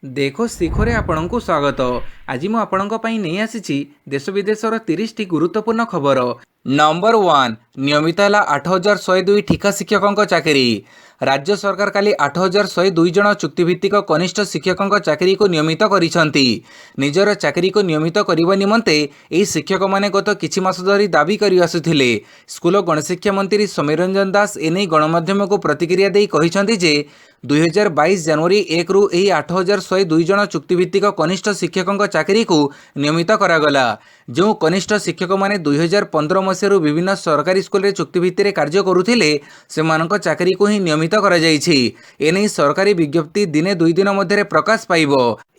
देखो शिखरे आपणଙ୍କୁ स्वागत। आज ମୁଁ ଆପଣଙ୍କ ପାଇଁ ନେଇ ଆସିଛି ଦେଶ ବିଦେଶର 30ଟି ଗୁରୁତ୍ୱପୂର୍ଣ୍ଣ ଖବର। ନମ୍ବର 1 ନିୟମିତ ହେଲା 8102 ଠିକା ଶିକ୍ଷକଙ୍କ ଚାକିରି। ରାଜ୍ୟ ସରକାର କାଲି 8102 ଜଣ ଚୁକ୍ତିଭିତ୍ତିକ କନିଷ୍ଠ ଶିକ୍ଷକଙ୍କ ଚାକିରିକୁ ନିୟମିତ କରିଛନ୍ତି। ନିଜର ଚାକିରିକୁ ନିୟମିତ କରିବା ନିମନ୍ତେ ଏହି ଶିକ୍ଷକମାନେ ଗତ କିଛି ମାସ ଧରି ଦାବି କରି ଆସୁଥିଲେ। ସ୍କୁଲ ଓ ଗଣଶିକ୍ଷା ମନ୍ତ୍ରୀ ସମୀର ରଞ୍ଜନ ଦାସ ଏନେଇ ଗଣମାଧ୍ୟମକୁ ପ୍ରତିକ୍ରିୟା ଦେଇ କହିଛନ୍ତି ଯେ 2022 ଜାନୁଆରୀ 1ରୁ ଏହି 8102 ଜଣ ଚୁକ୍ତିଭିତ୍ତିକ କନିଷ୍ଠ ଶିକ୍ଷକଙ୍କ ଚାକିରିକୁ ନିୟମିତ କରାଗଲା। ଯେଉଁ କନିଷ୍ଠ ଶିକ୍ଷକମାନେ 2015 ମସିହାରୁ ବିଭିନ୍ନ ସରକାରୀ ସ୍କୁଲରେ ଚୁକ୍ତିଭିତ୍ତିରେ କାର୍ଯ୍ୟ କରୁଥିଲେ ସେମାନଙ୍କ ଚାକିରିକୁ ହିଁ ନିୟମିତ କରାଯାଇଛି। ଏନେଇ ସରକାରୀ ବିଜ୍ଞପ୍ତି ଦିନେ 2 ଦିନ ମଧ୍ୟରେ ପ୍ରକାଶ ପାଇବ।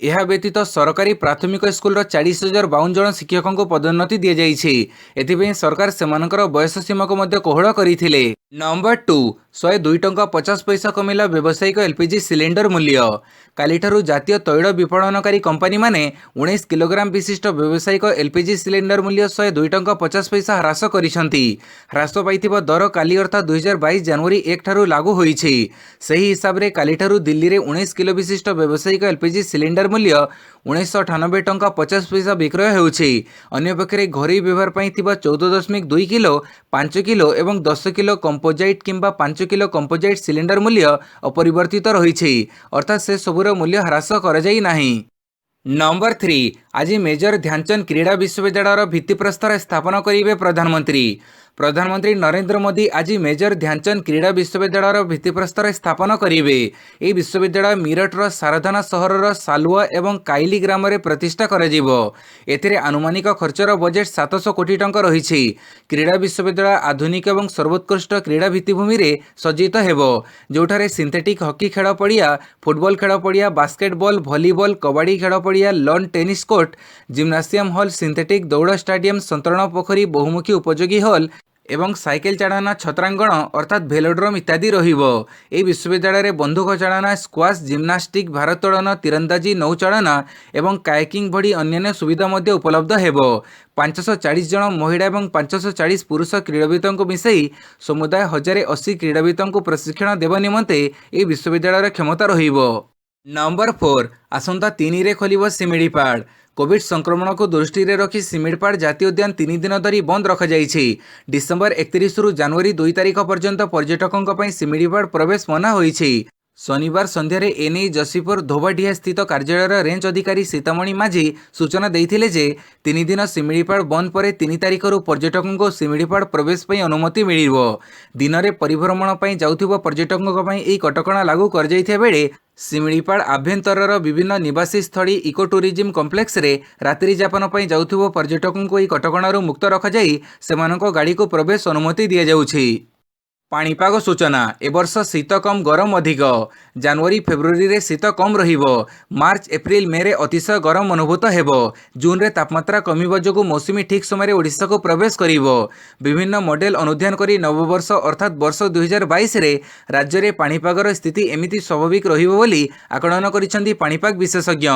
ଏହା ବ୍ୟତୀତ ସରକାରୀ ପ୍ରାଥମିକ ସ୍କୁଲର 40,052 ଜଣ ଶିକ୍ଷକଙ୍କୁ ପଦୋନ୍ନତି ଦିଆଯାଇଛି। ଏଥିପାଇଁ ସରକାର ସେମାନଙ୍କର ବୟସ ସୀମାକୁ ମଧ୍ୟ କୋହଳ କରିଥିଲେ। ନମ୍ବର 2 102 ଟଙ୍କା 50 ପଇସା କମିଲା ବ୍ୟବସାୟିକ ଏଲପିଜି ସିଲିଣ୍ଡର ମୂଲ୍ୟ। କାଲିଠାରୁ ଜାତୀୟ ତୈଳ ବିପଣନକାରୀ କମ୍ପାନୀମାନେ 19 କିଲୋଗ୍ରାମ ବିଶିଷ୍ଟ ବ୍ୟବସାୟିକ ଏଲପିଜି ସିଲିଣ୍ଡର ମୂଲ୍ୟ 102 ଟଙ୍କା 50 ପଇସା ହ୍ରାସ କରିଛନ୍ତି। ହ୍ରାସ ପାଇଥିବା ଦର କାଲି ଅର୍ଥାତ୍ 2022 ଜାନୁଆରୀ 1 ଠାରୁ ଲାଗୁ ହୋଇଛି। ସେହି ହିସାବରେ କାଲିଠାରୁ ଦିଲ୍ଲୀରେ 19 କିଲୋ ବିଶିଷ୍ଟ ବ୍ୟବସାୟିକ ଏଲପିଜି ସିଲିଣ୍ଡର ମୂଲ୍ୟ 1998 ଟଙ୍କା 50 ପଇସା ବିକ୍ରୟ ହେଉଛି। ଅନ୍ୟପକ୍ଷରେ ଘରୋଇ ବ୍ୟବହାର ପାଇଁ ଥିବା 14.2 କିଲୋ 5 କିଲୋ ଏବଂ 10 କିଲୋ କମ୍ପୋଜାଇଟ୍ କିମ୍ବା 5 କିଲୋ କମ୍ପୋଜାଇଟ୍ ସିଲିଣ୍ଡର ମୂଲ୍ୟ ଅପରିବର୍ତ୍ତିତ ରହିଛି, ଅର୍ଥାତ୍ ସେ ସବୁର ମୂଲ୍ୟ ହ୍ରାସ କରାଯାଇ ନାହିଁ। ନମ୍ବର 3 ଆଜି ମେଜର ଧ୍ୟାନଚାନ୍ଦ କ୍ରୀଡ଼ା ବିଶ୍ୱବିଦ୍ୟାଳୟର ଭିତ୍ତିପ୍ରସ୍ତର ସ୍ଥାପନ କରିବେ ପ୍ରଧାନମନ୍ତ୍ରୀ। ପ୍ରଧାନମନ୍ତ୍ରୀ ନରେନ୍ଦ୍ର ମୋଦି ଆଜି ମେଜର ଧ୍ୟାନଚାନ୍ଦ କ୍ରୀଡ଼ା ବିଶ୍ୱବିଦ୍ୟାଳୟର ଭିତ୍ତିପ୍ରସ୍ତର ସ୍ଥାପନ କରିବେ। ଏହି ବିଶ୍ୱବିଦ୍ୟାଳୟ ମିରଟର ସାରଧାନା ସହରର ସାଲୁଆ ଏବଂ କାଇଲି ଗ୍ରାମରେ ପ୍ରତିଷ୍ଠା କରାଯିବ। ଏଥିରେ ଆନୁମାନିକ ଖର୍ଚ୍ଚର ବଜେଟ୍ 700 କୋଟି ଟଙ୍କା ରହିଛି। କ୍ରୀଡ଼ା ବିଶ୍ୱବିଦ୍ୟାଳୟ ଆଧୁନିକ ଏବଂ ସର୍ବୋତ୍କୃଷ୍ଟ କ୍ରୀଡ଼ା ଭିତ୍ତିଭୂମିରେ ସଜ୍ଜିତ ହେବ, ଯେଉଁଠାରେ ସିନ୍ଥେଟିକ୍ ହକି ଖେଳ ପଡ଼ିଆ, ଫୁଟବଲ ଖେଳ ପଡ଼ିଆ, ବାସ୍କେଟବଲ, ଭଲିବଲ, କବାଡ଼ି ଖେଳ ପଡ଼ିଆ, lawn tennis court, gymnasium hall, synthetic ଦୌଡ଼ ଷ୍ଟାଡିୟମ, ସନ୍ତରଣ ପୋଖରୀ, ବହୁମୁଖୀ ଉପଯୋଗୀ ହଲ୍ ଏବଂ ସାଇକେଲ ଚାଳନା ଛତ୍ରାଙ୍ଗଣ ଅର୍ଥାତ୍ ଭେଲୋଡ୍ରୋମ୍ ଇତ୍ୟାଦି ରହିବ। ଏହି ବିଶ୍ୱବିଦ୍ୟାଳୟରେ ବନ୍ଧୁକ ଚାଳନା, ସ୍କ୍ୱାସ୍, ଜିମ୍ନାଷ୍ଟିକ୍, ଭାରୋତ୍ତୋଳନ, ତୀରନ୍ଦାଜୀ, ନୌଚାଳନା ଏବଂ କାୟାକିଂ ଭଳି ଅନ୍ୟାନ୍ୟ ସୁବିଧା ମଧ୍ୟ ଉପଲବ୍ଧ ହେବ। 540 ଜଣ ମହିଳା ଏବଂ 540 ପୁରୁଷ କ୍ରୀଡ଼ାବିତଙ୍କୁ ମିଶାଇ ସମୁଦାୟ 1080 କ୍ରୀଡ଼ାବିତଙ୍କୁ ପ୍ରଶିକ୍ଷଣ ଦେବା ନିମନ୍ତେ ଏହି ବିଶ୍ୱବିଦ୍ୟାଳୟର କ୍ଷମତା ରହିବ। ନମ୍ବର 4 ଆସନ୍ତା 3ରେ ଖୋଲିବ ଶିମିଳିପାଳ। କୋଭିଡ ସଂକ୍ରମଣକୁ ଦୃଷ୍ଟିରେ ରଖି ଶିମିଳିପାଳ ଜାତୀୟ ଉଦ୍ୟାନ 3 ଦିନ ଧରି ବନ୍ଦ ରଖାଯାଇଛି। ଡିସେମ୍ବର 31ରୁ ଜାନୁଆରୀ 2 ତାରିଖ ପର୍ଯ୍ୟନ୍ତ ପର୍ଯ୍ୟଟକଙ୍କ ପାଇଁ ଶିମିଳିପାଳ ପ୍ରବେଶ ମନା ହୋଇଛି। ଶନିବାର ସନ୍ଧ୍ୟାରେ ଏନେଇ ଯଶୀପୁର ଧୋବାଡିହା ସ୍ଥିତ କାର୍ଯ୍ୟାଳୟର ରେଞ୍ଜ ଅଧିକାରୀ ସୀତାମଣି ମାଝୀ ସୂଚନା ଦେଇଥିଲେ ଯେ 3 ଦିନ ଶିମିଳିପାଳ ବନ୍ଦ ପରେ 3 ତାରିଖରୁ ପର୍ଯ୍ୟଟକଙ୍କୁ ଶିମିଳିପାଳ ପ୍ରବେଶ ପାଇଁ ଅନୁମତି ମିଳିବ। ଦିନରେ ପରିଭ୍ରମଣ ପାଇଁ ଯାଉଥିବା ପର୍ଯ୍ୟଟକଙ୍କ ପାଇଁ ଏହି କଟକଣା ଲାଗୁ କରାଯାଇଥିବା ବେଳେ ଶିମିଳିପାଳ ଆଭ୍ୟନ୍ତରର ବିଭିନ୍ନ ନିବାସୀ ସ୍ଥଳୀ ଇକୋ ଟୁରିଜିମ୍ କମ୍ପ୍ଲେକ୍ସରେ ରାତ୍ରି ଯାପନ ପାଇଁ ଯାଉଥିବା ପର୍ଯ୍ୟଟକଙ୍କୁ ଏହି କଟକଣାରୁ ମୁକ୍ତ ରଖାଯାଇ ସେମାନଙ୍କ ଗାଡ଼ିକୁ ପ୍ରବେଶ ଅନୁମତି ଦିଆଯାଉଛି। ପାଣିପାଗ ସୂଚନା ଏବର୍ଷ ଶୀତ କମ୍ ଗରମ ଅଧିକ। ଜାନୁଆରୀ ଫେବୃଆରୀରେ ଶୀତ କମ୍ ରହିବ। ମାର୍ଚ୍ଚ ଏପ୍ରିଲ ମେରେ ଅତିଶୟ ଗରମ ଅନୁଭୂତ ହେବ। ଜୁନରେ ତାପମାତ୍ରା କମିବା ଯୋଗୁଁ ମୌସୁମୀ ଠିକ୍ ସମୟରେ ଓଡ଼ିଶାକୁ ପ୍ରବେଶ କରିବ। ବିଭିନ୍ନ ମଡେଲ ଅନୁଧ୍ୟାନ କରି ନବବର୍ଷ ଅର୍ଥାତ୍ ବର୍ଷ 2022ରେ ରାଜ୍ୟରେ ପାଣିପାଗର ସ୍ଥିତି ଏମିତି ସ୍ୱାଭାବିକ ରହିବ ବୋଲି ଆକଳନ କରିଛନ୍ତି ପାଣିପାଗ ବିଶେଷଜ୍ଞ।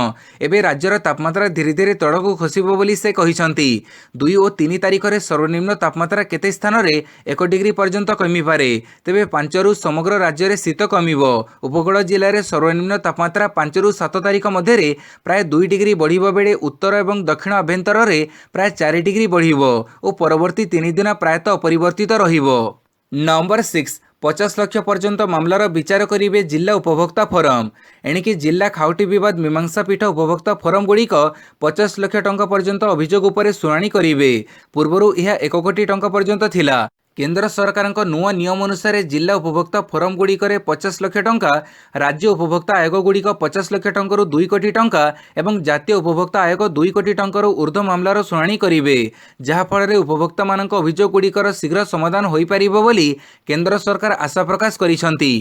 ଏବେ ରାଜ୍ୟର ତାପମାତ୍ରା ଧୀରେ ଧୀରେ ତଳକୁ ଖସିବ ବୋଲି ସେ କହିଛନ୍ତି। 2 ଓ 3 ତାରିଖରେ ସର୍ବନିମ୍ନ ତାପମାତ୍ରା କେତେ ସ୍ଥାନରେ 1 ଡିଗ୍ରୀ ପର୍ଯ୍ୟନ୍ତ କମିପାରେ। ତେବେ 5ରୁ ସମଗ୍ର ରାଜ୍ୟରେ ଶୀତ କମିବ। ଉପକୂଳ ଜିଲ୍ଲାରେ ସର୍ବନିମ୍ନ ତାପମାତ୍ରା 5ରୁ 7 ତାରିଖ ମଧ୍ୟରେ ପ୍ରାୟ 2 ଡିଗ୍ରୀ ବଢ଼ିବା ବେଳେ ଉତ୍ତର ଏବଂ ଦକ୍ଷିଣ ଆଭ୍ୟନ୍ତରରେ ପ୍ରାୟ 4 ଡିଗ୍ରୀ ବଢ଼ିବ ଓ ପରବର୍ତ୍ତୀ 3 ଦିନ ପ୍ରାୟତଃ ଅପରିବର୍ତ୍ତିତ ରହିବ। ନମ୍ବର 6 50 ଲକ୍ଷ ପର୍ଯ୍ୟନ୍ତ ମାମଲାର ବିଚାର କରିବେ ଜିଲ୍ଲା ଉପଭୋକ୍ତା ଫୋରମ। ଏଣିକି ଜିଲ୍ଲା ଖାଉଟି ବିବାଦ ମୀମାଂସା ପୀଠ ଉପଭୋକ୍ତା ଫୋରମଗୁଡ଼ିକ 50 ଲକ୍ଷ ଟଙ୍କା ପର୍ଯ୍ୟନ୍ତ ଅଭିଯୋଗ ଉପରେ ଶୁଣାଣି କରିବେ। ପୂର୍ବରୁ ଏହା 1 କୋଟି ଟଙ୍କା ପର୍ଯ୍ୟନ୍ତ ଥିଲା। କେନ୍ଦ୍ର ସରକାରଙ୍କ ନୂଆ ନିୟମ ଅନୁସାରେ ଜିଲ୍ଲା ଉପଭୋକ୍ତା ଫୋରମଗୁଡ଼ିକରେ 50 ଲକ୍ଷ ଟଙ୍କା, ରାଜ୍ୟ ଉପଭୋକ୍ତା ଆୟୋଗଗୁଡ଼ିକ 50 ଲକ୍ଷ ଟଙ୍କାରୁ 2 କୋଟି ଟଙ୍କା ଏବଂ ଜାତୀୟ ଉପଭୋକ୍ତା ଆୟୋଗ 2 କୋଟି ଟଙ୍କାରୁ ଉର୍ଦ୍ଧ୍ୱ ମାମଲାର ଶୁଣାଣି କରିବେ, ଯାହାଫଳରେ ଉପଭୋକ୍ତାମାନଙ୍କ ଅଭିଯୋଗଗୁଡ଼ିକର ଶୀଘ୍ର ସମାଧାନ ହୋଇପାରିବ ବୋଲି କେନ୍ଦ୍ର ସରକାର ଆଶା ପ୍ରକାଶ କରିଛନ୍ତି।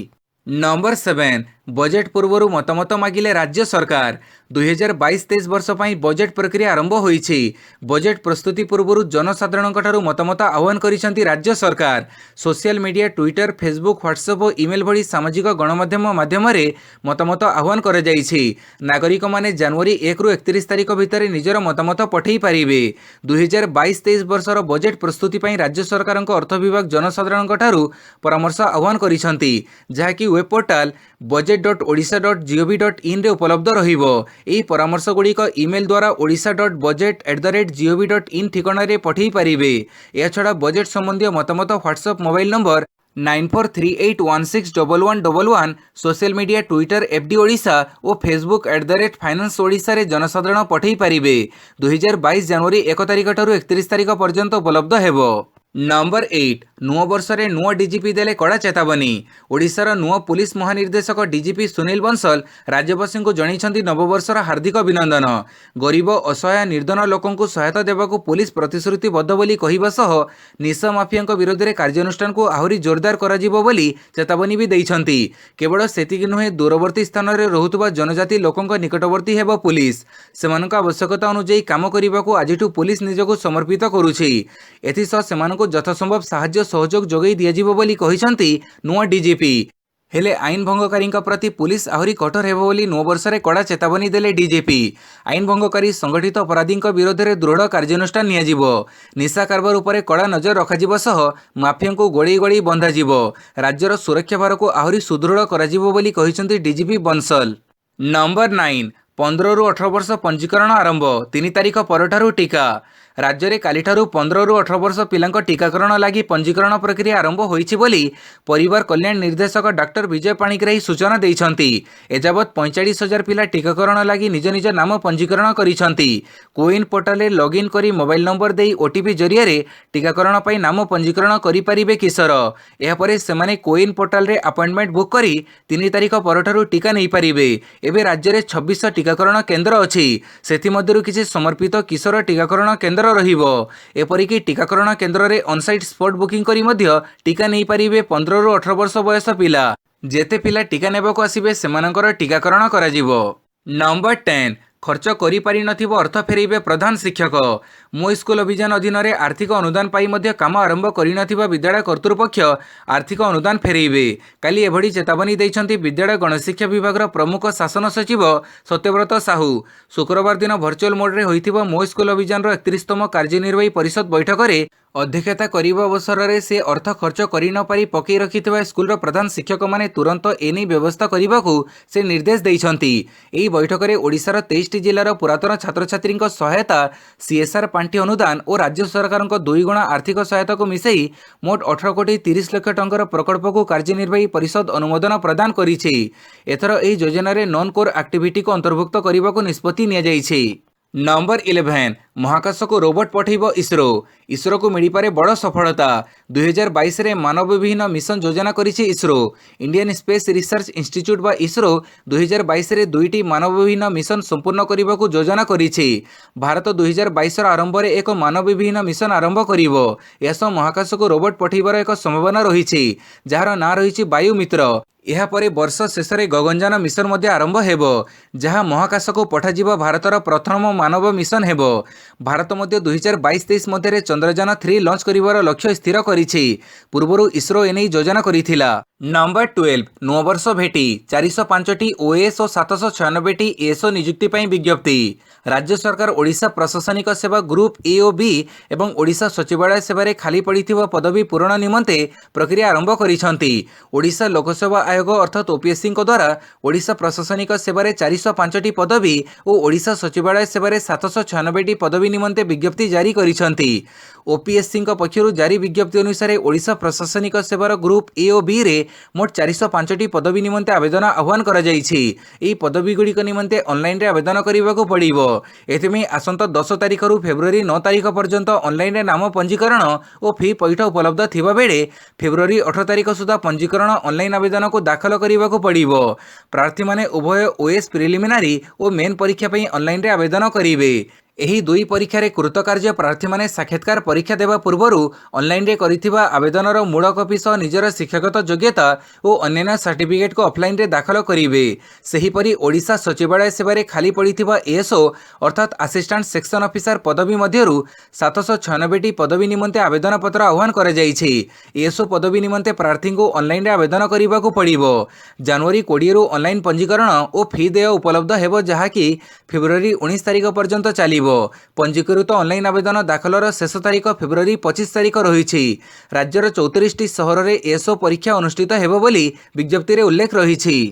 ନମ୍ବର 7 ବଜେଟ୍ ପୂର୍ବରୁ ମତାମତ ମାଗିଲେ ରାଜ୍ୟ ସରକାର। 2022-23 ବର୍ଷ ପାଇଁ ବଜେଟ୍ ପ୍ରକ୍ରିୟା ଆରମ୍ଭ ହୋଇଛି। ବଜେଟ୍ ପ୍ରସ୍ତୁତି ପୂର୍ବରୁ ଜନସାଧାରଣଙ୍କଠାରୁ ମତାମତ ଆହ୍ୱାନ କରିଛନ୍ତି ରାଜ୍ୟ ସରକାର। Social media, Twitter, Facebook, WhatsApp ଓ ଇମେଲ୍ ଭଳି ସାମାଜିକ ଗଣମାଧ୍ୟମ ମାଧ୍ୟମରେ ମତାମତ ଆହ୍ୱାନ କରାଯାଇଛି। ନାଗରିକମାନେ ଜାନୁଆରୀ 1ରୁ 31 ତାରିଖ ଭିତରେ ନିଜର ମତାମତ ପଠାଇ ପାରିବେ। 2022-23 ବର୍ଷର ବଜେଟ୍ ପ୍ରସ୍ତୁତି ପାଇଁ ରାଜ୍ୟ ସରକାରଙ୍କ ଅର୍ଥ ବିଭାଗ ଜନସାଧାରଣଙ୍କଠାରୁ ପରାମର୍ଶ ଆହ୍ୱାନ କରିଛନ୍ତି, ଯାହାକି वेब पोर्टाल budget.odisha.gov.in रे उपलब्ध रहिबो। एही परामर्श गुड़िक ईमेल द्वारा odisha.budget@gov.in ठिकाना रे पठेई पारिबे। या छड़ा बजेट संबंधी मतामत WhatsApp mobile number 9438161111, social media Twitter FD Odisha और फेसबुक @फाइनेंस ओडिशा रे जनसाधारण पठेई पारिबे। 2022 जनवरी 1 तारिख ठारू 31 तारिख पर्यंत उपलब्ध हेबो। नंबर 8 नुआ वर्ष रे नुआ डीजीपी देले कड़ा चेतावनी। ओडिशार नुआ पुलिस महानिर्देशक डीजीपी सुनील बंसल राज्यवासी को जणाइछन्ति नववर्षर हार्दिक अभिनंदन। गरीब असहाय निर्धन लोकंकु सहायता देबाकू पुलिस प्रतिश्रुतिबद्ध बोली कहिबा सह निशा माफियाଙ୍କ विरोध में कार्यानुष्ठान को आहुरी जोरदार कराजिबो बोली चेतावनी भी दैछन्ति। केवल सेतिकि नुहे दूरवर्ती स्थान रे रहुतबा जनजाति लोकंक निकटवर्ती हेबो पुलिस। सेमानक आवश्यकता अनुसार काम करिबाकू आजिठु पुलिस निजको समर्पित करूछि। एथिसह सेमानकु यथासंभव साहाय्य सहयोग जोगई दियाजिबो बोली कहिसन्ति नुआ डीजीपी। हेले आईन भंगकारी प्रति पुलिस आहुरी कठोर हेबो बोली नुआ वर्ष रे कड़ा चेतावनी देले डीजीपी। आईन भंगकारी संगठित अपराधी विरोध में दृढ़ कार्यानुष्ठान नियाजिबो। निशा कारबार उपरे कड़ा नजर रखाजिबो सह माफियाଙ୍କୁ गोड़ी गोड़ी बंधाजिबो। राज्यर सुरक्षा भारक आहुरी सुदृढ़ कराजिबो बोली कहिसन्ति डीजीपी बंसल। नंबर 9 15 रु 18 वर्ष पंजीकरण आरंभ। 3 तारिख परठारु टीका। राज्य में कालीठारु 15 रु 18 वर्ष पिलांक टीकाकरण लगी पंजीकरण प्रक्रिया आरंभ होईछि बोली परिवार कल्याण निर्देशक डॉक्टर विजय पाणिग्राही सूचना दैछन्ति। एजावत 45,000 पिला टीकाकरण लगी निज निज नाम पंजीकरण करिछन्ति। कोविन पोर्टाल रे लॉगिन करी मोबाइल नंबर देई ओटीपी जरिया रे टीकाकरण पई नाम पंजीकरण करि परिबे किशोर। एहा परे सेमाने कोविन पोर्टाल रे अपॉइंटमेंट बुक करी 3 तारिख परठारु टीका नै परिबे। एबे राज्य रे 26 टीकाकरण केन्द्र अछि। सेथि मध्यरु किछि समर्पित किशोर टीकाकरण केन्द्र रहिबो। एपरिकी टीकाकरण केन्द्र रे ऑनसाइट स्पॉट बुकिंग करी मध्य टीका नै परिबे 15 रु 18 वर्ष बयस पिला। जेते पिला टीका नेबाकू आसिबे सेमानकर टीकाकरण कराजिबो। नंबर 10 खर्च करि पारि नथिबो अर्थ फेरइबे प्रधान शिक्षक। मो स्कूल अभियान अधीन रे आर्थिक अनुदान पाई मध्य काम आरंभ करि नथिबा विद्यालय कर्तृपक्ष आर्थिक अनुदान फेरइबे। काली एभडी चेतावनी दैछन्ति विद्यालय गणशिक्षा विभाग प्रमुख शासन सचिव सत्यव्रत साहू। शुक्रवार दिन वर्चुअल मोड रे होइथिबा मो स्कूल अभियान 31तम कार्यनिर्वाही परिषद बैठक रे अध्यक्षता करने अवसर में से अर्थ खर्च करि न पारि पकई रखिथिबा स्कूल प्रधान शिक्षक माने तुरंत एनी व्यवस्था करने को से निर्देश दैछन्ति। एही बैठक में ओडिशार 23टी जिलार पुरातन छात्र छात्री सहायता सीएसआर पांठी अनुदान और राज्य सरकार 2 गुणा आर्थिक सहायता को मिसई मोट 18 कोटी 30 लाख टंकार प्रकल्प को कार्यनिर्वाही परिषद अनुमोदन प्रदान करिछि। एथर एही योजना रे नॉन कोर एक्टिविटी को अंतर्भुक्त करने को निष्पत्ति निया जाइछि। नंबर 11 महाकाश को रोबोट पठेब इसरो। इसरो को मिल पारे बड़ सफलता। 2022 रे मानव विहीन मिशन योजना करिछि ISRO. Indian space research institute बा इसरो 2022 रे 2टी मानव विहीन मिशन संपूर्ण करने को योजना करिछि। भारत 2022 आरंभ रे एक मानव विहीन मिशन आरंभ करिवो। एसो महाकाश को रोबोट पठेबार एक संभावना रहिछि जार ना रहिछि वायु मित्र। यह परे वर्ष शेष में गगनयान मिशन मध्य आरंभ हेबो जहां महाकाश को पठाजिबो भारतर प्रथम मानव मिशन हेबो। भारत मध्य 2022-23 मध्य चंद्रयान 3 लॉन्च करिवार लक्ष्य स्थिर करिछि। पूर्वरु इसरो एने योजना करिथिला। नंबर 12 नुआ वर्ष भेटी 405टी ओएस और 796टी एसओ नियुक्ति ପାଇଁ विज्ञप्ति। राज्य सरकार ओडिशा प्रशासनिक सेवा ग्रुप एओबी एवं ओडिशा सचिवालय सेवा खाली पड़िथिबा पदवी पूरण निमंते प्रक्रिया आरंभ करिसंती। ओडिशा लोकसेवा आयोग अर्थात ओपीएससी द्वारा ओडिशा प्रशासनिक सेवा 405टी पदवी और ओडिशा सचिवालय सेवा 796टी पदवी निमंते विज्ञप्ति जारी करिसंती। ओपीएससी पक्षरु जारी विज्ञप्ति अनुसार ओडिशा प्रशासनिक सेवार ग्रुप एओबी रे मोट 405टी पदवी निमंते आवेदन आह्वान करा जाइछि। एही पदवी गुड़िक निमंते ऑनलाइन रे आवेदन करिबाकू पड़िबो। एथिमे आसंता 10 तारिख रु फेब्रुआरी 9 तारिख पर्यंत ऑनलाइन रे नाम पंजीकरण और फी पैठ उपलब्ध थिबा बेले फेब्रुआरी 18 तारिख सुधा पंजीकरण ऑनलाइन आवेदन को दाखल करिबाकू पड़िबो। प्रार्थी माने उभय ओएस प्रिलिमिनारी और मेन परीक्षा पई ऑनलाइन रे आवेदन करिवे। एही दुई परीक्षा रे कृतकार्य प्रार्थी माने साक्षात्कार परीक्षा देवा पूर्वरु ऑनलाइन रे करिथिबा आवेदनर मूल कॉपी सह निजर शिक्षागत योग्यता और अन्य सर्टिफिकेट को ऑफलाइन रे दाखल करिवे। सेही परी ओडिशा सचिवालय सेवा रे खाली पड़िथिबा एएसओ अर्थात असिस्टेंट सेक्शन ऑफिसर पदवी मध्यरु 796टी पदवी निमंते आवेदन पत्र आह्वान करा जाइछि। एएसओ पदवी निमंते प्रार्थी को ऑनलाइन रे आवेदन करिबाकू पड़िबो। जनवरी 20 रु ऑनलाइन पंजीकरण और फी देय उपलब्ध हेबो जहाकी फेब्रुआरी 19 तारिख पर्यंत चलिबो। पंजीकृत ऑनलाइन आवेदन दाखलर शेष तारीख फेब्रुआरी 25 तारीख रही। राज्यर 34 सहर में एसओ परीक्षा अनुष्ठित हेबो बोली विज्ञप्ति रे उल्लेख रही।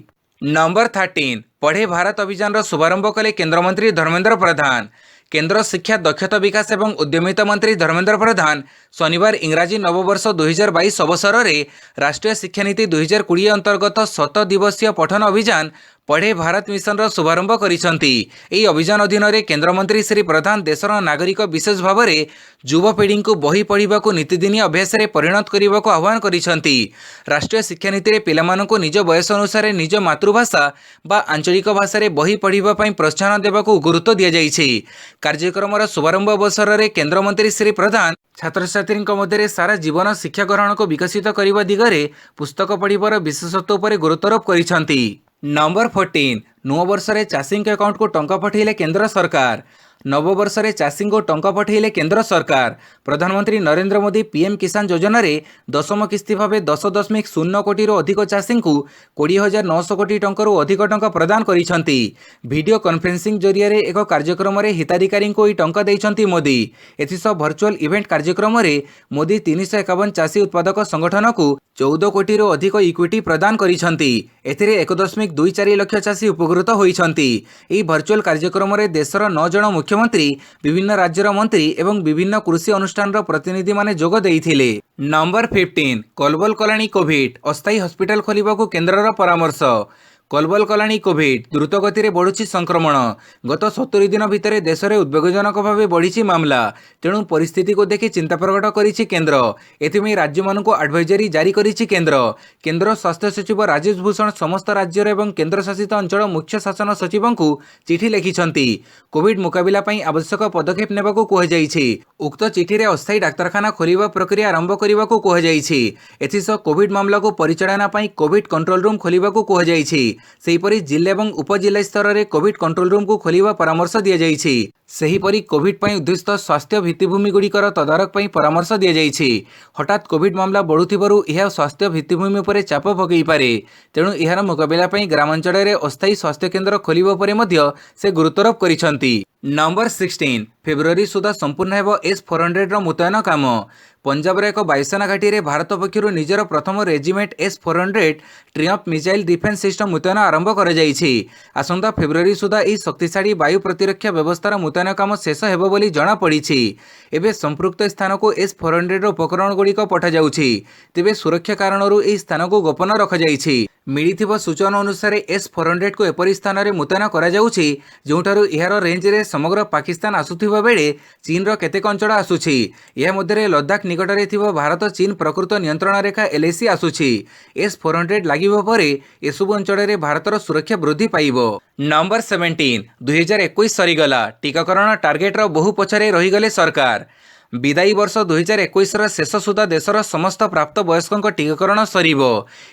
नंबर 13 पढ़े भारत अभियान शुभारंभ कले केंद्रमंत्री धर्मेंद्र प्रधान। केंद्र शिक्षा दक्षता विकास एवं उद्यमिता मंत्री धर्मेंद्र प्रधान शनिवार इंग्राजी नववर्ष 2022 अवसर में राष्ट्रीय शिक्षा नीति 2020 अंतर्गत 7 दिवसीय पठन अभियान पढ़े भारत मिशन शुभारंभ करिसंती। एही अभियान अधीन रे केंद्रमंत्री श्री प्रधान देशर नागरिक विशेष भाव में युवपीढ़ी को बही पढ़ा नीतिदिनी अभ्यास में परिणत करने को आह्वान करिसंती। राष्ट्रीय शिक्षा नीति रे पिलामानंकु निज बयस अनुसार निज मातृभाषा बा आंचलिक भाषा रे बही पढ़ा प्रोत्साहन देवाक गुरुत्व दि जाइछि। कार्यक्रम शुभारंभ अवसर में केंद्रमंत्री श्री प्रधान छात्र छात्री मध्य सारा जीवन शिक्षा ग्रहण को विकसित करने दिगरे पुस्तक पढ़िबार विशेषत्व पर गुरुत्वारोप करिसंती। नंबर 14 नव वर्ष में चाषी अकाउंट को टंका पठेले केंद्र सरकार। नववर्ष में चाषी को टंका पठेले केंद्र सरकार। प्रधानमंत्री नरेंद्र मोदी पीएम किसान योजना रे दशम किस्ती भाव 10.0 कोटी अधिक चाषी को 20,900 कोटी टंकर अधिक टंका प्रदान करिसंती। वीडियो कॉन्फ्रेंसिंग जरिया रे एक कार्यक्रम में हिताधिकारी को टंका देइसंती मोदी। एथिसह वर्चुअल इवेंट कार्यक्रम में मोदी 351 चाषी उत्पादक संगठन को 14 कोटी अधिक इक्विटी प्रदान करिसंती। एथिरे 1.24 लाख चाषी उपकृत होइसंती। एही वर्चुअल कार्यक्रम में देशर 9 जन मुख्यमंत्री विभिन्न राज्यर मंत्री एवं विभिन्न कृषि अनुष्ठान प्रतिनिधि माने जोग देइथिले। नंबर 15 कलबल कलानी कोविड अस्थायी हॉस्पिटल खोलिबाकू केंद्रर परामर्श। कलबल कलानी कोविड द्रुत गति में बढ़ुची संक्रमण। गत 70 दिन भितर देश में उद्वेगजनक भाव बढ़ी मामला। तेणु परिस्थिति को देखि चिंता प्रकट करिछि केंद्र। एथिमे राज्य मानक एडवाइजरी जारी करिछि केंद्र। केंद्र स्वास्थ्य सचिव राजेश भूषण समस्त राज्य एवं केंद्र शासित अंचल मुख्य शासन सचिवों को चिठी लिखिछंती। कोविड मुकाबिला पई आवश्यक पदक्षेप नेबाकू कुहाଯାଇଛି। उक्त चिठी रे अस्थायी डाक्तरखाना खोलिबा प्रक्रिया आरंभ करिबाकू कुहाଯାଇଛି। एथिसह कोविड मामला को परिचालना पई कोविड कंट्रोल रूम खोलिबाकू कुहाଯାଇଛି। सेहीपरि जिला एवं उपजिला स्तर में कोविड कंट्रोल रूम को खोलिबा परामर्श दिया जाइछि। सेहीपरि कोविड पई उद्दिष्ट स्वास्थ्य भित्तिभूमि गुड़िकर तदारख पई परामर्श दिया जाइछि। हठात कोविड मामला बढ़ुथिबारु यह स्वास्थ्य भित्तिभूमि उपर चाप पकई पारे। तेणु यार मुकाबिला पई ग्रामांचल में अस्थायी स्वास्थ्य केन्द्र खोलिबा परे मध्य से गुरुत्वारोप करिसंती। नंबर 16 फेब्रुआरी सुधा संपूर्ण हेबो S-400 रो मुतयन काम। पंजाब एक वायुसेना घाटी में भारत पक्षर निजर प्रथम regiment S-400 Triumph missile defence system मुतयन आरंभ कर आसंता फेब्रुआरी सुधा यह शक्तिशाली वायु प्रतिरक्षा व्यवस्थार मुतयन काम शेष हेबो बोली जना पड़िछि। एबे संपृक्त स्थान को S-400 उपकरण गुड़िक पठा जाउछि। तेबे सुरक्षा कारणरू यह स्थान को गोपन रखा जाइछि। मिलिथिबा सूचना अनुसार S-400 को एपरि स्थान में मुतयन करा जाउछि जोंठारु एहार रेंज रे समग्र पाकिस्तान आसुथिबा बेले चीन रो केतेक अंचल आसुछि। एहा मध्ये लद्दाख निकटरे थिबा भारत चीन प्रकृत नियंत्रण रेखा LAC आसुछि। S-400 लागिबा परे एसबु अंचल रे भारतर सुरक्षा वृद्धि पाइबो। नंबर 17 2021 सरीगला टीकाकरण टार्गेट रो बहु पछरे रहीगले सरकार। विदायी वर्ष 2021 शेष सुधा देशर समस्त प्राप्त वयस्कों टीकाकरण सरीबो।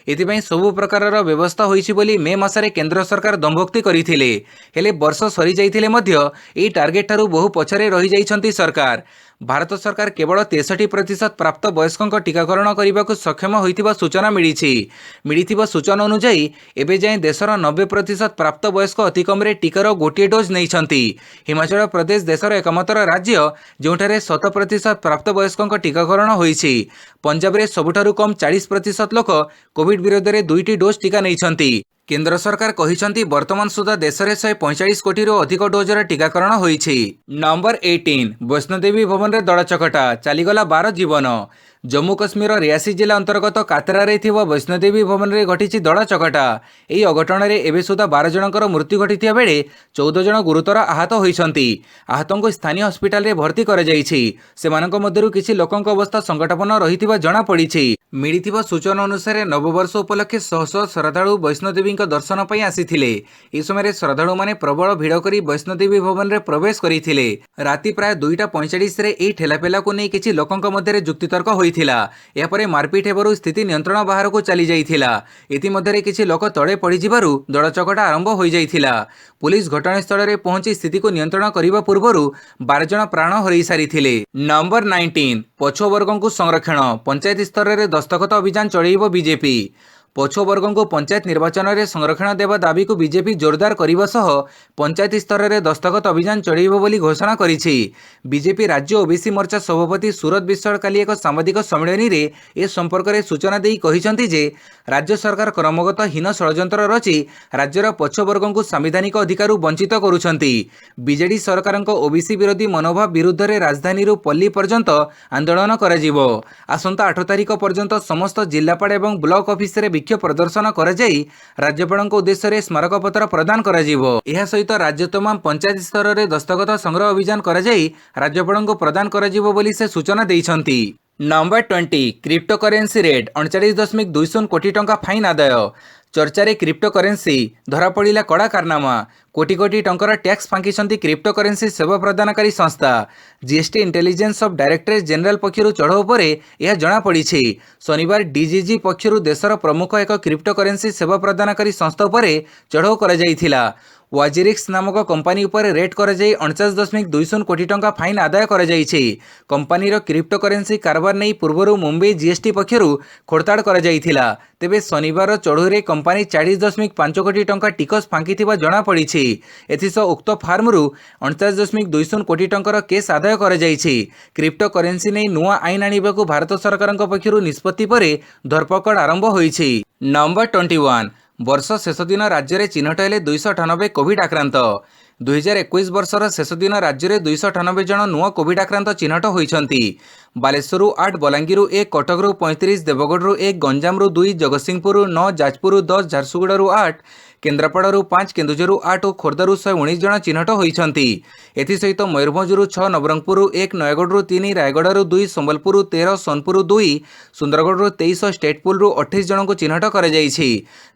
एथिपाई सबु प्रकार व्यवस्था होइछि बोली मे मासरे केंद्र सरकार दंभोक्ति करिथिले। हेले वर्ष सरी जाइथिले मध्य एही टार्गेट ठारू बहु पछरे रही जाइछंती सरकार। भारत सरकार केवल 63% प्राप्त वयस्कों टीकाकरण करने को सक्षम होइथिबा सूचना मिलिथिबा सूचना अनुसार एबे जाए देशर 90% प्राप्त वयस्क अतिकम टीकार गोटे डोज नहीं। हिमाचल प्रदेश देशर एकमात्र राज्य जोठारे 100% प्राप्त वयस्कों टीकाकरण होइछि। पंजाब रे सबुठारु कम 40% लोक कोविड विरोध में 2टी डोज टीका नहीं। केंद्र सरकार कहिसंती वर्तमान सुधा देश में 145 कोटी अधिक डोजर टीकाकरण होइछि। नंबर 18 वैष्णोदेवी भवन रे दड़ चकटा चलीगला 12 जीवन। जम्मू कश्मीर रियासी जिला अंतर्गत कातरा रे थिबा वैष्णोदेवी भवन रे घटिछि दड़ चकटा। एही अघटन रे एबे सुधा 12 जनकर मृत्यु घटिथिया बेले 14 जन गुरुतर आहत होइसंती। आहतों को स्थानीय हॉस्पिटल रे भर्ती करा जाइछि। सेमानक मध्यरु किछि लोकंक अवस्था संकटापन्न रहिथिबा जଣା पड़िछि। मिलिथिबा सूचना अनुसार नववर्ष उपलक्षे शह शह श्रद्धालु वैष्णोदेवी दर्शन पर आसीथिले। ए समय श्रद्धालु माने प्रबल भिड़ करी वैष्णोदेवी भवन रे प्रवेश करिथिले। राति प्राय 2:45 रे एही ठेलापेला को नै किछि लोकंक मध्यरे जुक्तितर्क होइथिला। या परे मारपीट हेबारु स्थिति नियंत्रण बाहर को चली जाइथिला। एति मध्यरे किछि लोक तळे पड़ी जिबारु दड़चकटा आरंभ होई जाइथिला। पुलिस घटनास्थल रे पहुंची स्थिति को नियंत्रण करिबा पूर्वरु 12 जन प्राण हरई सारिथिले। नंबर 19 पछुआ वर्गों को संरक्षण पंचायत स्तर रे दस्तखत अभियान चलैबो बीजेपी। पछुवर्ग को पंचायत निर्वाचन में संरक्षण देवा दाबी को बीजेपी जोरदार करने सह पंचायत स्तर में दस्तखत अभियान चलाइब बोली घोषणा करिछि। बीजेपी राज्य ओबीसी मोर्चा सभापति सूरत विश्वाल काली एक सांबादिक सम्मेलन में ए संपर्क में सूचना देई कहिसेंति जे राज्य सरकार क्रमगत हीन षड्यंत्र रचि राज्यर पछुवर्ग को संवैधानिक अधिकार वंचित करुछंती। बीजेडी सरकार ओबीसी विरोधी मनोभाव विरुद्ध रे राजधानी पल्ली पर्यंत आंदोलन कराजिबो। आसंता 8 तारिख पर्यंत समस्त जिलापाल एवं ब्लॉक ऑफिस रे विक्षोभ प्रदर्शन कराई राज्यपाल उद्देश्य रे स्मारक पत्र प्रदान कराजिबो। एहा सहित राज्य तमाम पंचायत स्तर रे दस्तखत संग्रह अभियान कराई राज्यपाल को प्रदान कराजिबो बोली से सूचना देइछंती। नंबर 20 क्रिप्टो करेन्सी रेट 39.20 कोटी टंका फाइन आदाय। चर्चारे क्रिप्टो करेन्सी धरा पड़ा कड़ा कारनामा। कोटी कोटी टंकर टैक्स फांकी क्रिप्टो करेन्सी सेवा प्रदानकारी संस्था। GST intelligence of directorate general पक्षर चढ़ाऊ पर यह जमापड़ी। शनिवार डीजीजी पक्षर देशर प्रमुख एक क्रिप्टो करेन्सी सेवा प्रदानकारी संस्था पर चढ़ाऊ कर वाजिरिक्स नामक कंपानी उपर रेट कर 49.20 कोटी टंका फाइन आदाय कर कंपानीर क्रिप्टो करेन्सी कारबार नहीं पूर्व मुंबई जीएसटी पक्षर खोड़ताड़ कर तेबे शनिवार चढ़ऊरे कंपानी 40.5 कोटी टंका टिकस फांकी जमापड़ी। एथिसह उक्त फार्मरू 49.20 कोटी टंकर केस आदाय कर क्रिप्टो करेन्सी नहीं नुआ आईन आने को भारत सरकार पक्षर निष्पत्ति पर धरपकड़ आरंभ होईछि। नंबर 21 वर्ष शेष दिन राज्य में चिन्हट हेले 298 कोविड आक्रांत। 2021 वर्षर शेष दिन राज्य में 298 जन नुआ कोविड आक्रांत चिन्हट होइछंती। बालेश्वरु 8, बलांगीरु 1, कटकरू 35, देवगढ़ 1, गंजामरू 2, जगतसिंहपुर 9, जाजपुर 10, झारसुगुड़ारू 8, केन्द्रापड़ारू 5, केन्दुझरु 8 और खोर्धारू 119 जन चिन्हट होइछंती। एथिसहित मयूरभंजरू 6, नवरंगपुर 1, नयगढ़ 3, रायगढ़ 2, संबलपुर 13, सोनपुर 2, सुंदरगढ़ 23, स्टेटपुल 28 जन को चिन्हट कर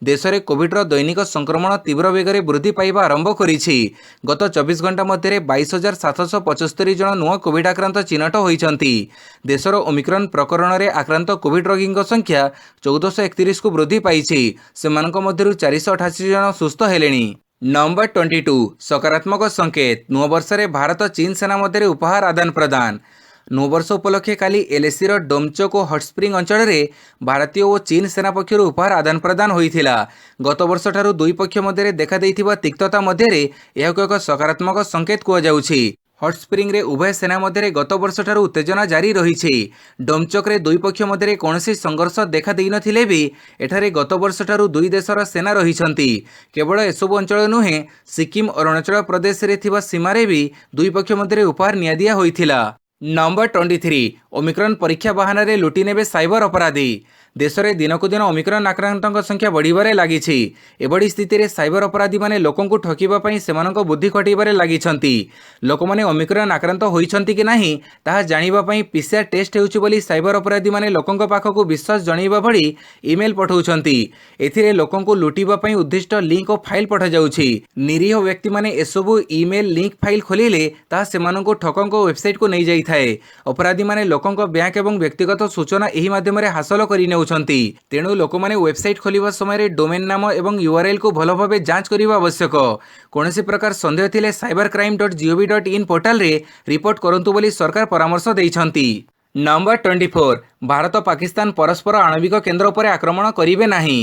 देश में कोविड्र दैनिक संक्रमण तीव्र बेगर वृद्धि पाइबा आरंभ करिछि। गत 24 घंटा मध्य 22,775 जन नुआ कोविड आक्रांत चिन्हट होइछंती। देशर ओमिक्रॉन प्रकरण में आक्रांत कोविड रोगी संख्या 1431 को वृद्धि पाइछि। सेमानक मध्यरु 488 जन सुस्थ हेलेनी। नंबर 22 सकारात्मक संकेत। नुआ वर्ष में भारत चीन सेना मध्य उपहार आदान प्रदान। नववर्ष उपलक्षे काली एलएसी डोमचोक और हटस्प्रिंग अंचल में भारतीय और चीन सेना पक्षर उपहार आदान प्रदान होइथिला। गत वर्ष ठारू दुई पक्ष मध्य देखा देइथिबा तिक्तता मध्य एक सकारात्मक संकेत कुआଯାଉଛି। हटस्प्रिंग रे उभय सेना मध्य गत वर्ष ठारू उत्तेजना जारी रही। डोमचोक रे दुई पक्ष मध्य कौनसी संघर्ष देखा देई नथिले भी एठारे गत वर्ष ठारू दुई देशर सेना रहिछंती। केवल एसबु अंचल नुहे सिक्किम और अरुणाचल प्रदेश रे थिबा सीमारे भी दुई पक्ष मध्य उपहार नियादिया होइथिला। नंबर 23 ओमिक्रॉन परीक्षा बहाना लुटि नेबे साइबर अपराधी। देश में दिनक दिन ओमिक्रॉन आक्रांतों संख्या बढ़िबारे लागिछि। एबड़ी स्थिति रे साइबर अपराधी माने लोकन को ठकिबा पई सेमानक बुद्धि खटिबारे लागिछंती। लोक माने ओमिक्रॉन आक्रांत होइछंती कि नाही ताहा जानिबा पई पीसीआर टेस्ट हेउछि बोली साइबर अपराधी माने लोकन पाखक विश्वास जणाइबा भଳି ईमेल पठाउछंती। एथिरे लोकन को लुटिबा पई उद्दिष्ट लिंक और फाइल पठा जाउछि। निरीह व्यक्ति माने एसबु ईमेल लिंक फाइल खोलिले ताहा सेमानक ठकंक वेबसाइट को नै जाई थाए। अपराधी माने लोकन बैंक एवं व्यक्तिगत सूचना एही माध्यम रे हासिल करि नेउ तेणु लोक मैंने वेबसाइट खोलिबा समय डोमेन नाम एवं यूआरएल को भल भाव जांच करने आवश्यक। कौन प्रकार संदेह थिले cybercrime.gov.in पोर्टाल रे रिपोर्ट करंतु बोली सरकार परामर्श देइछंती। नंबर 24 भारत पाकिस्तान परस्पर आणविक केन्द्र पर आक्रमण करिवे नाही।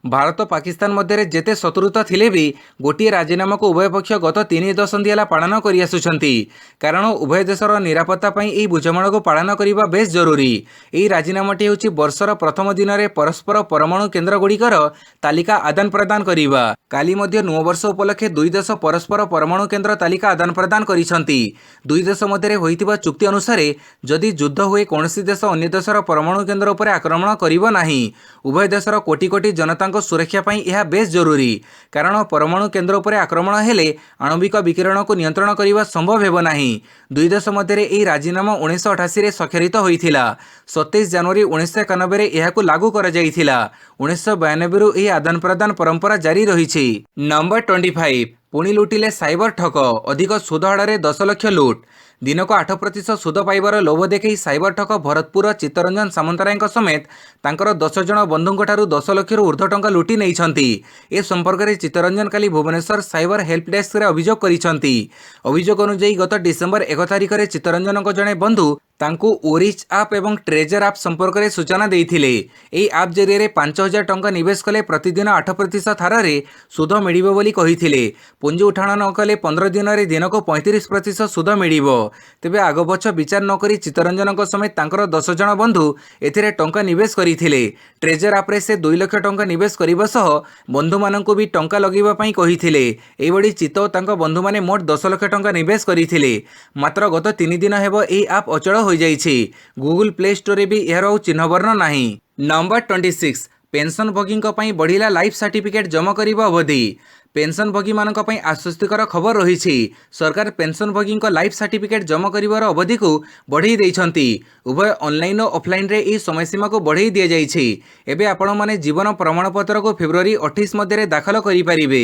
भारत पाकिस्तान मध्य जेते शत्रुता थिले भी गोटे राजीनामा को उभय पक्ष गत 3 दशंधि पालन कर आसुछंती। कारण उभय देशर निरापत्ता पई एही बुझामणा को पालन करबा बेस जरूरी। एही राजीनामाटी होछि वर्षर प्रथम दिन में परस्पर परमाणु केन्द्र गुड़िकर तालिका आदान प्रदान करिबा। काली मध्य नव वर्ष उपलक्षे दुई देश परस्पर परमाणु केन्द्र तालिका आदान प्रदान करिसंती। दुई देश मध्य होइतिबा चुक्ति अनुसार जदि युद्ध हुए कौनसी देश अन्य देशर परमाणु केन्द्र उपर आक्रमण करिबो नाही। उभय देशर कोटी कोटी जनता सुरक्षा पई यह बेस जरूरी। कारण परमाणु केन्द्र उपर आक्रमण हेले आणविक विकिरण को नियंत्रण करने संभव हेबो नाही। दुई देश मध्य एही राजीनामा 1988 रे स्वाक्षरित होइथिला। 27 जनवरी 1991 रे एहाकु लागू करा जाइथिला। 1992 रु एही आदान प्रदान परंपरा जारी रहिछि। नंबर 25 पुणी लुटिले साइबर ठक। अधिक सुध हाड़े 10 लाख लुट। दिनक 8% सुध पाइबार लोभ देखी साइबर ठक भरतपुर चित्तरंजन सामंतराय समेत तांकर 10 जन बंधुंक ठारू 10 लाख ऊर्ध्व टंका लुटि नैछंती। ए संपर्क में चित्तरंजन काली भुवनेश्वर साइबर हेल्प डेस्क रे अभियोग करिसंती। अभियोग अनुसार गत डिसेम्बर 1 तारिख में चित्तरंजन जड़े बंधु ତାଙ୍କୁ ଓରିଚ୍ ଆପ୍ ଏବଂ ଟ୍ରେଜର ଆପ୍ ସମ୍ପର୍କରେ ସୂଚନା ଦେଇଥିଲେ। ଏହି ଆପ୍ ଜରିଆରେ 5,000 ଟଙ୍କା ନିବେଶ କଲେ ପ୍ରତିଦିନ 8% ହାରରେ ସୁଧ ମିଳିବ ବୋଲି କହିଥିଲେ। ପୁଞ୍ଜି ଉଠାଣ ନ କଲେ 15 ଦିନରେ ଦିନକୁ 35% ସୁଧ ମିଳିବ। ତେବେ ଆଗପଛ ବିଚାର ନ କରି ଚିତ୍ତରଞ୍ଜନଙ୍କ ସମେତ ତାଙ୍କର 10 ଜଣ ବନ୍ଧୁ ଏଥିରେ ଟଙ୍କା ନିବେଶ କରିଥିଲେ। ଟ୍ରେଜର ଆପ୍ରେ ସେ 2 ଲକ୍ଷ ଟଙ୍କା ନିବେଶ କରିବା ସହ ବନ୍ଧୁମାନଙ୍କୁ ବି ଟଙ୍କା ଲଗାଇବା ପାଇଁ କହିଥିଲେ। ଏହିଭଳି ଚିତ୍ତ ଓ ତାଙ୍କ ବନ୍ଧୁମାନେ ମୋଟ 10 ଲକ୍ଷ ଟଙ୍କା ନିବେଶ କରିଥିଲେ। ମାତ୍ର ଗତ 3 ଦିନ ହେବ ଏହି ଆପ୍ ଅଚଳ ହୋଇଯାଇଛି। ଗୁଗୁଲ ପ୍ଲେ ଷ୍ଟୋରରେ ବି ଏହାର ଆଉ ଚିହ୍ନବର୍ଣ୍ଣ ନାହିଁ। ନମ୍ବର 26 ପେନ୍ସନଭୋଗୀଙ୍କ ପାଇଁ ବଢ଼ିଲା ଲାଇଫ୍ ସାର୍ଟିଫିକେଟ୍ ଜମା କରିବା ଅବଧି। ପେନ୍ସନଭୋଗୀମାନଙ୍କ ପାଇଁ ଆଶ୍ୱସ୍ତିକର ଖବର ରହିଛି। ସରକାର ପେନ୍ସନଭୋଗୀଙ୍କ ଲାଇଫ୍ ସାର୍ଟିଫିକେଟ୍ ଜମା କରିବାର ଅବଧିକୁ ବଢ଼େଇ ଦେଇଛନ୍ତି। ଉଭୟ ଅନଲାଇନ୍ ଓ ଅଫଲାଇନ୍ରେ ଏହି ସମୟସୀମାକୁ ବଢ଼େଇ ଦିଆଯାଇଛି। ଏବେ ଆପଣମାନେ ଜୀବନ ପ୍ରମାଣପତ୍ରକୁ ଫେବୃଆରୀ 28 ମଧ୍ୟରେ ଦାଖଲ କରିପାରିବେ।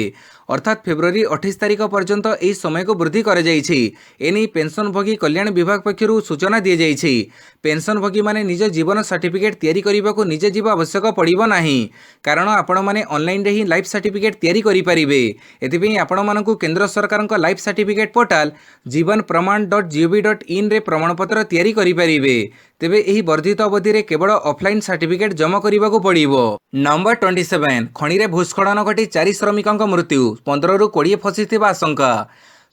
ଅର୍ଥାତ୍ ଫେବୃଆରୀ 28 ତାରିଖ ପର୍ଯ୍ୟନ୍ତ ଏହି ସମୟକୁ ବୃଦ୍ଧି କରାଯାଇଛି। ଏନେଇ ପେନ୍ସନଭୋଗୀ କଲ୍ୟାଣ ବିଭାଗ ପକ୍ଷରୁ ସୂଚନା ଦିଆଯାଇଛି। ପେନ୍ସନଭୋଗୀମାନେ ନିଜ ଜୀବନ ସାର୍ଟିଫିକେଟ୍ ତିଆରି କରିବାକୁ ନିଜେ ଯିବା ଆବଶ୍ୟକ ପଡ଼ିବ ନାହିଁ। କାରଣ ଆପଣମାନେ ଅନଲାଇନ୍ରେ ହିଁ ଲାଇଫ୍ ସାର୍ଟିଫିକେଟ୍ ତିଆରି କରିପାରିବେ। ଏଥିପାଇଁ ଆପଣମାନଙ୍କୁ କେନ୍ଦ୍ର ସରକାରଙ୍କ ଲାଇଫ୍ ସାର୍ଟିଫିକେଟ୍ ପୋର୍ଟାଲ jibanpraman.gov.in ରେ ପ୍ରମାଣପତ୍ର ତିଆରି କରିପାରିବେ। ତେବେ ଏହି ବର୍ଦ୍ଧିତ ଅବଧିରେ କେବଳ ଅଫଲାଇନ୍ ସାର୍ଟିଫିକେଟ୍ ଜମା କରିବାକୁ ପଡ଼ିବ। ନମ୍ବର 27 ଖଣିରେ ଭୂସ୍ଖଳନ ଘଟି 4 ଶ୍ରମିକଙ୍କ ମୃତ୍ୟୁ, 15ରୁ 20 ଫସିଥିବା ଆଶଙ୍କା।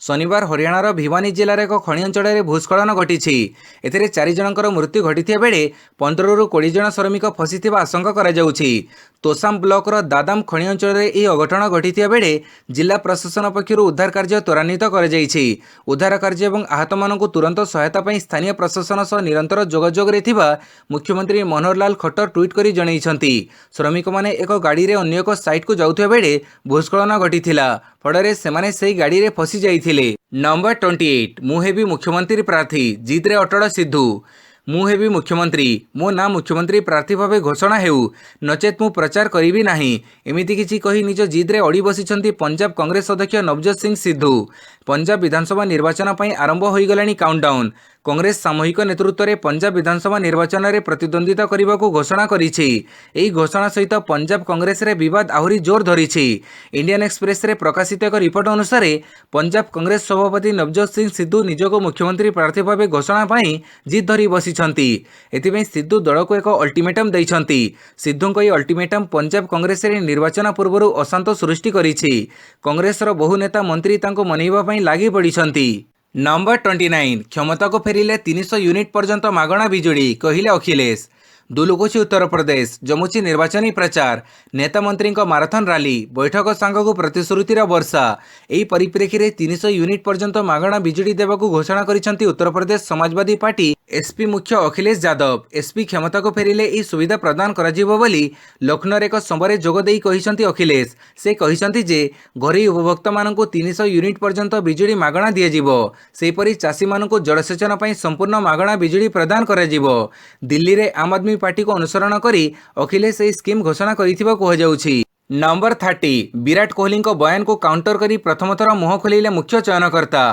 ଶନିବାର ହରିୟାଣାର ଭିୱାନୀ ଜିଲ୍ଲାର ଏକ ଖଣି ଅଞ୍ଚଳରେ ଭୂସ୍ଖଳନ ଘଟିଛି। ଏଥିରେ 4 ଜଣଙ୍କର ମୃତ୍ୟୁ ଘଟିଥିବା ବେଳେ 15ରୁ 20 ଜଣ ଶ୍ରମିକ ଫସିଥିବା ଆଶଙ୍କା କରାଯାଉଛି। ତୋସାମ ବ୍ଲକର ଦାଦାମ ଖଣି ଅଞ୍ଚଳରେ ଏହି ଅଘଟଣ ଘଟିଥିବା ବେଳେ ଜିଲ୍ଲା ପ୍ରଶାସନ ପକ୍ଷରୁ ଉଦ୍ଧାର କାର୍ଯ୍ୟ ତ୍ୱରାନ୍ୱିତ କରାଯାଇଛି। ଉଦ୍ଧାର କାର୍ଯ୍ୟ ଏବଂ ଆହତମାନଙ୍କୁ ତୁରନ୍ତ ସହାୟତା ପାଇଁ ସ୍ଥାନୀୟ ପ୍ରଶାସନ ସହ ନିରନ୍ତର ଯୋଗାଯୋଗରେ ଥିବା ମୁଖ୍ୟମନ୍ତ୍ରୀ ମନୋହର ଲାଲ ଖଟ୍ଟର ଟ୍ୱିଟ୍ କରି ଜଣାଇଛନ୍ତି। ଶ୍ରମିକମାନେ ଏକ ଗାଡ଼ିରେ ଅନ୍ୟ ଏକ ସାଇଟ୍କୁ ଯାଉଥିବା ବେଳେ ଭୂସ୍ଖଳନ ଘଟିଥିଲା। ଫଳରେ ସେମାନେ ସେହି ଗାଡ଼ିରେ ଫସି ଯାଇଥିଲେ। ନମ୍ବର 28 ମୁଁ ହେବି ମୁଖ୍ୟମନ୍ତ୍ରୀ ପ୍ରାର୍ଥୀ, ଜିଦ୍ରେ ଅଟଳ ସିଦ୍ଧୁ। ମୁଁ ହେବି ମୁଖ୍ୟମନ୍ତ୍ରୀ, ମୋ ନାଁ ମୁଖ୍ୟମନ୍ତ୍ରୀ ପ୍ରାର୍ଥୀ ଭାବେ ଘୋଷଣା ହେଉ, ନଚେତ୍ ମୁଁ ପ୍ରଚାର କରିବି ନାହିଁ। ଏମିତି କିଛି କହି ନିଜ ଜିଦ୍ରେ ଅଡ଼ି ବସିଛନ୍ତି ପଞ୍ଜାବ କଂଗ୍ରେସ ଅଧ୍ୟକ୍ଷ ନବଜୋତ ସିଂ ସିଦ୍ଧୁ। ପଞ୍ଜାବ ବିଧାନସଭା ନିର୍ବାଚନ ପାଇଁ ଆରମ୍ଭ ହୋଇଗଲାଣି କାଉଣ୍ଟଡାଉନ୍। କଂଗ୍ରେସ ସାମୂହିକ ନେତୃତ୍ୱରେ ପଞ୍ଜାବ ବିଧାନସଭା ନିର୍ବାଚନରେ ପ୍ରତିଦ୍ୱନ୍ଦ୍ୱିତା କରିବାକୁ ଘୋଷଣା କରିଛି। ଏହି ଘୋଷଣା ସହିତ ପଞ୍ଜାବ କଂଗ୍ରେସରେ ବିବାଦ ଆହୁରି ଜୋର ଧରିଛି। ଇଣ୍ଡିଆନ୍ ଏକ୍ସପ୍ରେସରେ ପ୍ରକାଶିତ ଏକ ରିପୋର୍ଟ ଅନୁସାରେ ପଞ୍ଜାବ କଂଗ୍ରେସ ସଭାପତି ନବଜୋତ ସିଂ ସିଦ୍ଧୁ ନିଜକୁ ମୁଖ୍ୟମନ୍ତ୍ରୀ ପ୍ରାର୍ଥୀ ଭାବେ ଘୋଷଣା ପାଇଁ ଜିଦ୍ ଧରି ବସିଛନ୍ତି। ଏଥିପାଇଁ ସିଦ୍ଧୁ ଦଳକୁ ଏକ ଅଲ୍ଟିମେଟମ୍ ଦେଇଛନ୍ତି। ସିଦ୍ଧୁଙ୍କ ଏହି ଅଲ୍ଟିମେଟମ୍ ପଞ୍ଜାବ କଂଗ୍ରେସରେ ନିର୍ବାଚନ ପୂର୍ବରୁ ଅଶାନ୍ତ ସୃଷ୍ଟି କରିଛି। କଂଗ୍ରେସର ବହୁ ନେତା ମନ୍ତ୍ରୀ ତାଙ୍କୁ ମନେଇବା ପାଇଁ ଲାଗି ପଡ଼ିଛନ୍ତି। ନମ୍ବର 29 କ୍ଷମତାକୁ ଫେରିଲେ 300 ୟୁନିଟ୍ ପର୍ଯ୍ୟନ୍ତ ମାଗଣା ବିଜୁଳି, କହିଲେ ଅଖିଲେଶ। ଦୁଲୁକୁଛି ଉତ୍ତରପ୍ରଦେଶ, ଜମୁଛି ନିର୍ବାଚନୀ ପ୍ରଚାର। ନେତା ମନ୍ତ୍ରୀଙ୍କ ମାରାଥନ ରାଲି, ବୈଠକ ସାଙ୍ଗକୁ ପ୍ରତିଶ୍ରୁତିର ବର୍ଷା। ଏହି ପରିପ୍ରେକ୍ଷୀରେ 300 ୟୁନିଟ୍ ପର୍ଯ୍ୟନ୍ତ ମାଗଣା ବିଜୁଳି ଦେବାକୁ ଘୋଷଣା କରିଛନ୍ତି ଉତ୍ତରପ୍ରଦେଶ ସମାଜବାଦୀ ପାର୍ଟି ଏସ୍ପି ମୁଖ୍ୟ ଅଖିଲେଶ ଯାଦବ। ଏସ୍ପି କ୍ଷମତାକୁ ଫେରିଲେ ଏହି ସୁବିଧା ପ୍ରଦାନ କରାଯିବ ବୋଲି ଲକ୍ଷ୍ନୌରେ ଏକ ସଭାରେ ଯୋଗ ଦେଇ କହିଛନ୍ତି ଅଖିଲେଶ। ସେ କହିଛନ୍ତି ଯେ ଘରୋଇ ଉପଭୋକ୍ତାମାନଙ୍କୁ 300 ୟୁନିଟ୍ ପର୍ଯ୍ୟନ୍ତ ବିଜୁଳି ମାଗଣା ଦିଆଯିବ। ସେହିପରି ଚାଷୀମାନଙ୍କୁ ଜଳସେଚନ ପାଇଁ ସମ୍ପୂର୍ଣ୍ଣ ମାଗଣା ବିଜୁଳି ପ୍ରଦାନ କରାଯିବ। ଦିଲ୍ଲୀରେ ଆମ୍ ଆଦମୀ ପାର୍ଟିକୁ ଅନୁସରଣ କରି ଅଖିଲେଶ ଏହି ସ୍କିମ୍ ଘୋଷଣା କରିଥିବା କୁହାଯାଉଛି। ନମ୍ବର 30 ବିରାଟ କୋହଲିଙ୍କ ବୟାନକୁ କାଉଣ୍ଟର କରି ପ୍ରଥମ ଥର ମୁହଁ ଖୋଲିଲେ ମୁଖ୍ୟ ଚୟନକର୍ତ୍ତା।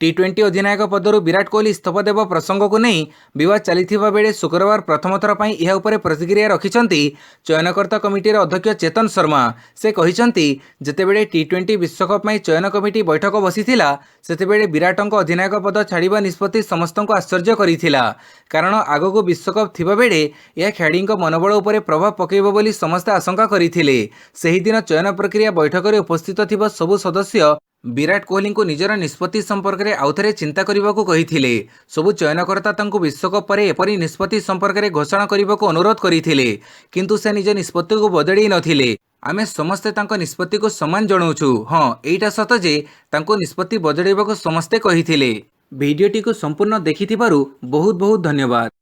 ଟି20 ଅଧିନାୟକ ପଦରୁ ବିରାଟ କୋହଲି ଇସ୍ତଫା ଦେବା ପ୍ରସଙ୍ଗକୁ ନେଇ ବିବାଦ ଚାଲିଥିବା ବେଳେ ଶୁକ୍ରବାର ପ୍ରଥମ ଥର ପାଇଁ ଏହା ଉପରେ ପ୍ରତିକ୍ରିୟା ରଖିଛନ୍ତି ଚୟନକର୍ତ୍ତା କମିଟିର ଅଧ୍ୟକ୍ଷ ଚେତନ ଶର୍ମା। ସେ କହିଛନ୍ତି ଯେତେବେଳେ ଟି20 ବିଶ୍ୱକପ୍ ପାଇଁ ଚୟନ କମିଟି ବୈଠକ ବସିଥିଲା ସେତେବେଳେ ବିରାଟଙ୍କ ଅଧିନାୟକ ପଦ ଛାଡ଼ିବା ନିଷ୍ପତ୍ତି ସମସ୍ତଙ୍କୁ ଆଶ୍ଚର୍ଯ୍ୟ କରିଥିଲା। କାରଣ ଆଗକୁ ବିଶ୍ୱକପ୍ ଥିବାବେଳେ ଏହା ଖେଳାଳିଙ୍କ ମନୋବଳ ଉପରେ ପ୍ରଭାବ ପକାଇବ ବୋଲି ସମସ୍ତେ ଆଶଙ୍କା କରିଥିଲେ। ସେହିଦିନ ଚୟନ ପ୍ରକ୍ରିୟା ବୈଠକରେ ଉପସ୍ଥିତ ଥିବା ସବୁ ସଦସ୍ୟ ବିରାଟ କୋହଲିଙ୍କୁ ନିଜର ନିଷ୍ପତ୍ତି ସମ୍ପର୍କରେ ଆଉଥରେ ଚିନ୍ତା କରିବାକୁ କହିଥିଲେ। ସବୁ ଚୟନକର୍ତ୍ତା ତାଙ୍କୁ ବିଶ୍ୱକପ୍ ପରେ ଏପରି ନିଷ୍ପତ୍ତି ସମ୍ପର୍କରେ ଘୋଷଣା କରିବାକୁ ଅନୁରୋଧ କରିଥିଲେ, କିନ୍ତୁ ସେ ନିଜ ନିଷ୍ପତ୍ତିକୁ ବଦଳାଇ ନଥିଲେ। ଆମେ ସମସ୍ତେ ତାଙ୍କ ନିଷ୍ପତ୍ତିକୁ ସମ୍ମାନ ଜଣାଉଛୁ। ହଁ, ଏଇଟା ସତ ଯେ ତାଙ୍କୁ ନିଷ୍ପତ୍ତି ବଦଳାଇବାକୁ ସମସ୍ତେ କହିଥିଲେ। ଭିଡ଼ିଓଟିକୁ ସମ୍ପୂର୍ଣ୍ଣ ଦେଖିଥିବାରୁ ବହୁତ ବହୁତ ଧନ୍ୟବାଦ।